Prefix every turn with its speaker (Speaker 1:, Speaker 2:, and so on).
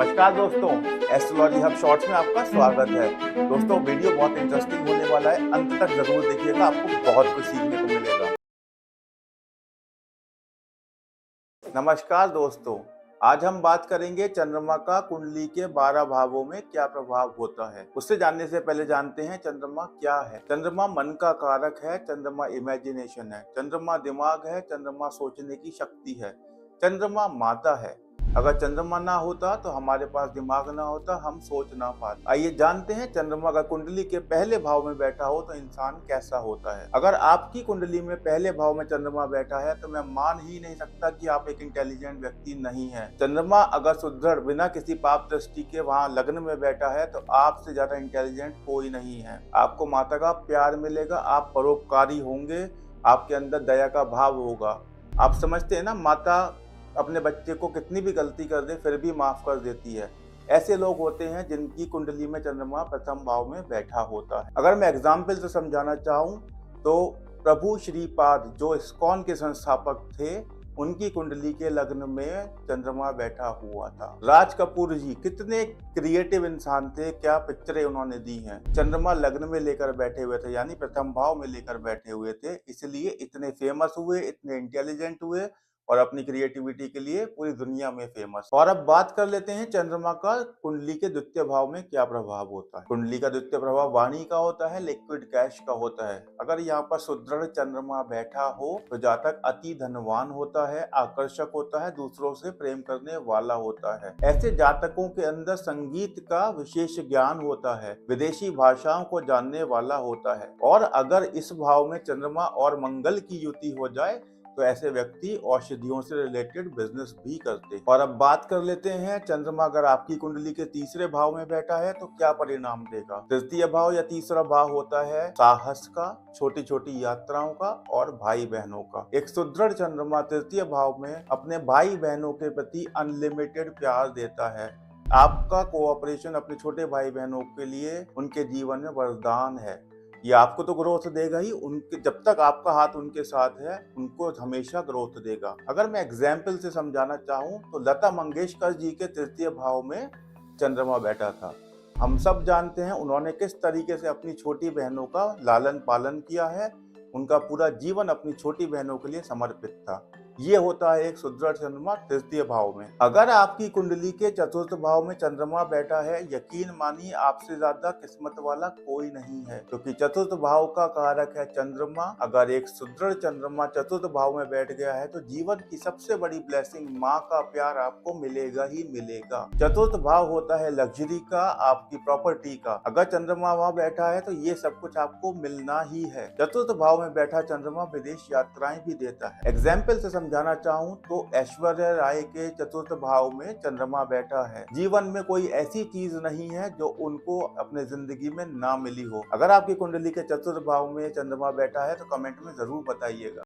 Speaker 1: नमस्कार दोस्तों, astrology hub shorts में आपका स्वागत है। दोस्तों वीडियो बहुत इंटरेस्टिंग होने वाला है, अंत तक जरूर देखिएगा, आपको बहुत कुछ सीखने को मिलेगा। नमस्कार दोस्तों, आज हम बात करेंगे चंद्रमा का कुंडली के 12 भावों में क्या प्रभाव होता है। उससे जानने से पहले जानते हैं चंद्रमा क्या है। चंद्रमा मन का कारक है, चंद्रमा इमेजिनेशन है, चंद्रमा दिमाग है, चंद्रमा सोचने की शक्ति है, चंद्रमा माता है। अगर चंद्रमा ना होता तो हमारे पास दिमाग ना होता, हम सोच ना पाते। आइए जानते हैं चंद्रमा अगर कुंडली के पहले भाव में बैठा हो तो इंसान कैसा होता है। अगर आपकी कुंडली में पहले भाव में चंद्रमा बैठा है तो मैं मान ही नहीं सकता कि आप एक इंटेलिजेंट व्यक्ति नहीं है। चंद्रमा अगर सुदृढ़ बिना किसी पाप दृष्टि के वहां लग्न में बैठा है तो आपसे ज्यादा इंटेलिजेंट कोई नहीं है। आपको माता का प्यार मिलेगा, आप परोपकारी होंगे, आपके अंदर दया का भाव होगा। आप समझते हैं ना, माता अपने बच्चे को कितनी भी गलती कर दे फिर भी माफ कर देती है। ऐसे लोग होते हैं जिनकी कुंडली में चंद्रमा प्रथम भाव में बैठा होता है। अगर मैं एग्जाम्पल से समझाना चाहूँ तो प्रभु श्रीपाद जो इस्कॉन के संस्थापक थे, उनकी कुंडली के लग्न में चंद्रमा बैठा हुआ था। राज कपूर जी कितने क्रिएटिव इंसान थे, क्या पिक्चरें उन्होंने दी हैं। चंद्रमा लग्न में लेकर बैठे हुए थे, यानी प्रथम भाव में लेकर बैठे हुए थे, इसलिए इतने फेमस हुए, इतने इंटेलिजेंट हुए और अपनी क्रिएटिविटी के लिए पूरी दुनिया में फेमस। और अब बात कर लेते हैं चंद्रमा का कुंडली के द्वितीय भाव में क्या प्रभाव होता है। कुंडली का द्वितीय प्रभाव वाणी का होता है, लिक्विड कैश का होता है। अगर यहाँ पर सुदृढ़ चंद्रमा बैठा हो तो जातक अति धनवान होता है, आकर्षक होता है, दूसरों से प्रेम करने वाला होता है। ऐसे जातकों के अंदर संगीत का विशेष ज्ञान होता है, विदेशी भाषाओं को जानने वाला होता है। और अगर इस भाव में चंद्रमा और मंगल की युति हो जाए तो ऐसे व्यक्ति औषधियों से रिलेटेड बिजनेस भी करते हैं। और अब बात कर लेते हैं चंद्रमा अगर आपकी कुंडली के तीसरे भाव में बैठा है तो क्या परिणाम देगा। तृतीय भाव या तीसरा भाव होता है साहस का, छोटी छोटी यात्राओं का और भाई बहनों का। एक सुदृढ़ चंद्रमा तृतीय भाव में अपने भाई बहनों के प्रति अनलिमिटेड प्यार देता है। आपका कोऑपरेशन अपने छोटे भाई बहनों के लिए उनके जीवन में वरदान है। ये आपको तो ग्रोथ देगा ही, उनके जब तक आपका हाथ उनके साथ है उनको हमेशा ग्रोथ देगा। अगर मैं एग्जाम्पल से समझाना चाहूँ तो लता मंगेशकर जी के तृतीय भाव में चंद्रमा बैठा था। हम सब जानते हैं उन्होंने किस तरीके से अपनी छोटी बहनों का लालन पालन किया है, उनका पूरा जीवन अपनी छोटी बहनों के लिए समर्पित था। ये होता है एक सुदृढ़ चंद्रमा तृतीय भाव में। अगर आपकी कुंडली के चतुर्थ भाव में चंद्रमा बैठा है, यकीन मानिए आपसे ज्यादा किस्मत वाला कोई नहीं है, क्योंकि चतुर्थ भाव का कारक है चंद्रमा। अगर एक सुदृढ़ चंद्रमा चतुर्थ भाव में बैठ गया है तो जीवन की सबसे बड़ी ब्लेसिंग माँ का प्यार आपको मिलेगा ही मिलेगा। चतुर्थ भाव होता है लग्जरी का, आपकी प्रॉपर्टी का। अगर चंद्रमा वहाँ बैठा है तो ये सब कुछ आपको मिलना ही है। चतुर्थ भाव में बैठा चंद्रमा विदेश यात्राएं भी देता है। एग्जाम्पल से समझाना चाहूँ तो ऐश्वर्या राय के चतुर्थ भाव में चंद्रमा बैठा है। जीवन में कोई ऐसी चीज नहीं है जो उनको अपने जिंदगी में ना मिली हो। अगर आपकी कुंडली के चतुर्थ भाव में चंद्रमा बैठा है तो कमेंट में जरूर बताइएगा।